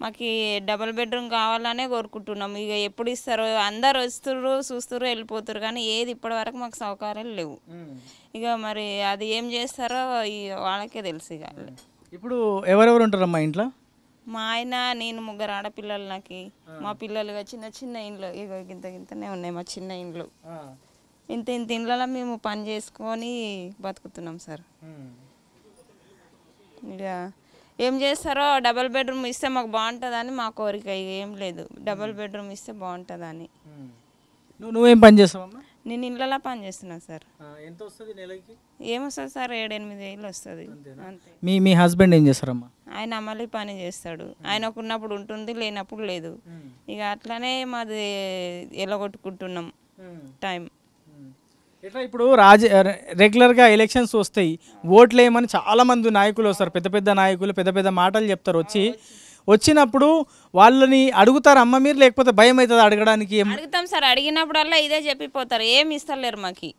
మాకు double bedroom కావాలనే కోరుకుంటున్నాం. ఇక ఎప్పుడు ఇస్తారో అందరు వస్తుర్రు చూస్తుర్రు వెళ్ళిపోతారు, కానీ ఏది ఇప్పటివరకు మాకు సౌకర్యాలు లేవు. ఇక మరి అది ఏం చేస్తారో వాళ్ళకే తెలుసు. ఇక ఇప్పుడు ఎవరెవరు ఉంటారమ్మా ఇంట్లో? మా ఆయన, నేను, ముగ్గురు ఆడపిల్లలు. నాకు మా పిల్లలుగా చిన్న చిన్న ఇండ్లు ఇక గింతనే ఉన్నాయి. మా చిన్న ఇండ్లు ఇంత ఇండ్లలో మేము పని చేసుకొని బతుకుతున్నాం సార్. ఇక ఏం చేస్తారో డబుల్ బెడ్రూమ్ ఇస్తే మాకు బాగుంటుందని మా కోరిక. ఇక ఏం లేదు, డబుల్ బెడ్రూమ్ ఇస్తే బాగుంటుందని. నువ్వేం పని చేస్తావమ్మా? నేను ఇళ్ళలో పని చేస్తున్నాను సార్. ఎంత వస్తుంది నెలకి? ఏమొస్తుంది సార్, 7-8 వేలు వస్తుంది అంతే. మీ హస్బెండ్ ఏం చేస్తారమ్మా? ఆయన అమలు పని చేస్తాడు. ఆయనకు ఉన్నప్పుడు ఉంటుంది, లేనప్పుడు లేదు. ఇక అట్లానే మాది ఎలగొట్టుకుంటున్నాం టైం. ఎట్లా ఇప్పుడు రెగ్యులర్గా ఎలక్షన్స్ వస్తాయి, ఓట్లు వేయమని చాలామంది నాయకులు వస్తారు, పెద్ద పెద్ద నాయకులు పెద్ద పెద్ద మాటలు చెప్తారు. వచ్చినప్పుడు వాళ్ళని అడుగుతారమ్మా మీరు, లేకపోతే భయం అవుతుంది అడగడానికి? అడుగుతాం సార్, అడిగినప్పుడల్లా ఇదే చెప్పిపోతారు, ఏమి ఇస్తలేరు మాకు.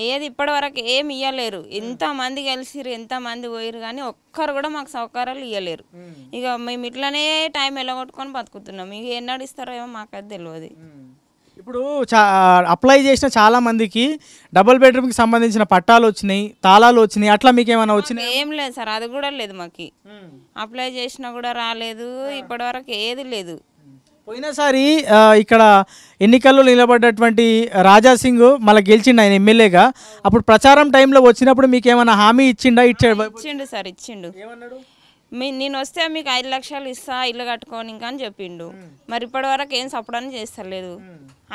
ఏది ఇప్పటి వరకు ఏమి ఇవ్వలేరు. ఎంతమంది కలిసిరు, ఎంతమంది పోయిరు, కానీ ఒక్కరు కూడా మాకు సౌకర్యాలు ఇవ్వలేరు. ఇక మేము ఇట్లనే టైం ఎలగొట్టుకొని బతుకుతున్నాం. ఇక ఎన్నడు ఇస్తారో ఏమో మాకది తెలియదు. ఇప్పుడు అప్లై చేసిన చాలా మందికి డబుల్ బెడ్రూమ్కి సంబంధించిన పట్టాలు వచ్చినాయి, తాళాలు వచ్చినాయి, అట్లా మీకు ఏమైనా వచ్చినాయి? ఏం లేదు సార్, అది కూడా లేదు మాకు. అప్లై చేసినా కూడా రాలేదు, ఇప్పటివరకు ఏది లేదు. పోయినసారి ఇక్కడ ఎన్నికల్లో నిలబడ్డటువంటి రాజాసింగ్ మళ్ళీ గెలిచిండు ఆయన ఎమ్మెల్యేగా. అప్పుడు ప్రచారం టైంలో వచ్చినప్పుడు మీకు ఏమైనా హామీ ఇచ్చిండు సార్, ఇచ్చిండు. ఏమన్నాడు? నేను వస్తే మీకు 5 లక్షలు ఇస్తా, ఇల్లు కట్టుకోని ఇంకా అని చెప్పిండు. మరి ఇప్పటి వరకు ఏం సపోర్ట్ చేస్తలేదు.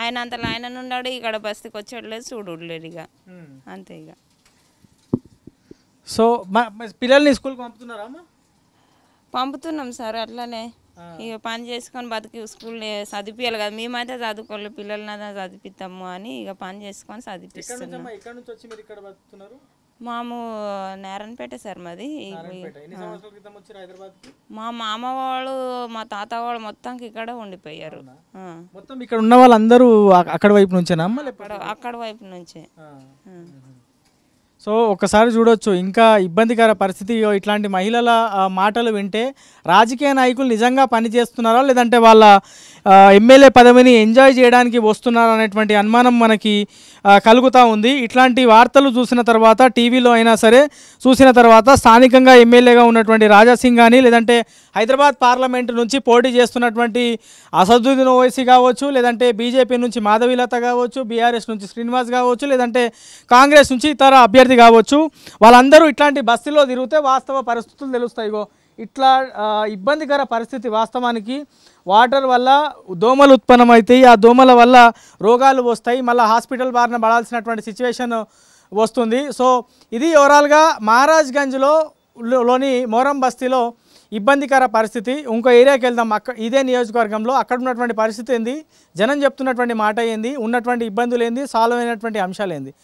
ఆయన అంతలో ఆయన ఉన్నాడు, ఇక్కడ బస్తీకి వచ్చేట్లేదు, చూడలేదు. ఇక అంతే. ఇక సో పిల్లల్ని స్కూల్కి పంపుతున్నారా? పంపుతున్నాం సార్. అట్లానే ఇక పని చేసుకొని బతికి స్కూల్ చదివించాలి కదా. మేమైతే చదువుకోలేదు, పిల్లల్ని చదివిస్తాము అని ఇక పని చేసుకొని చదివిస్తున్నాం. మాము నారాయణపేట సార్ మాది. మా మామ వాళ్ళు, మా తాత వాళ్ళు మొత్తానికి ఇక్కడ ఉండిపోయారు. మొత్తం ఇక్కడ ఉన్న వాళ్ళందరూ అక్కడ వైపు నుంచేనా? అక్కడ వైపు నుంచే. సో ఒక్కసారి చూడొచ్చు, ఇంకా ఇబ్బందికర పరిస్థితి. ఇట్లాంటి మహిళల మాటలు వింటే రాజకీయ నాయకులు నిజంగా పనిచేస్తున్నారా, లేదంటే వాళ్ళ ఎమ్మెల్యే పదవిని ఎంజాయ్ చేయడానికి వస్తున్నారా అనేటువంటి అనుమానం మనకి కలుగుతూ ఉంది. ఇట్లాంటి వార్తలు చూసిన తర్వాత, టీవీలో అయినా సరే చూసిన తర్వాత, స్థానికంగా ఎమ్మెల్యేగా ఉన్నటువంటి రాజాసింగ్ కానీ, లేదంటే హైదరాబాద్ పార్లమెంటు నుంచి పోటీ చేస్తున్నటువంటి అసదుద్దీన్ ఓవైసీ కావచ్చు, లేదంటే బీజేపీ నుంచి మాధవీలత కావచ్చు, బీఆర్ఎస్ నుంచి శ్రీనివాస్ కావచ్చు, లేదంటే కాంగ్రెస్ నుంచి ఇతర అభ్యర్థి కావచ్చు, వాళ్ళందరూ ఇట్లాంటి బస్తీలో తిరిగితే వాస్తవ పరిస్థితులు తెలుస్తాయి. ఇట్లా ఇబ్బందికర పరిస్థితి. వాస్తవానికి వాటర్ వల్ల దోమలు ఉత్పన్నమవుతాయి, ఆ దోమల వల్ల రోగాలు వస్తాయి, మళ్ళీ హాస్పిటల్ బారిన పడాల్సినటువంటి సిచ్యువేషన్ వస్తుంది. సో ఇది ఓవరాల్గా మహారాజ్గంజ్లోని మోరం బస్తీలో ఇబ్బందికర పరిస్థితి. ఇంకో ఏరియాకి వెళ్దాం, ఇదే నియోజకవర్గంలో అక్కడ ఉన్నటువంటి పరిస్థితి ఏంది, జనం చెప్తున్నటువంటి మాట ఏంది, ఉన్నటువంటి ఇబ్బందులు ఏంది, సాల్వ్ అయినటువంటి అంశాలు ఏంది.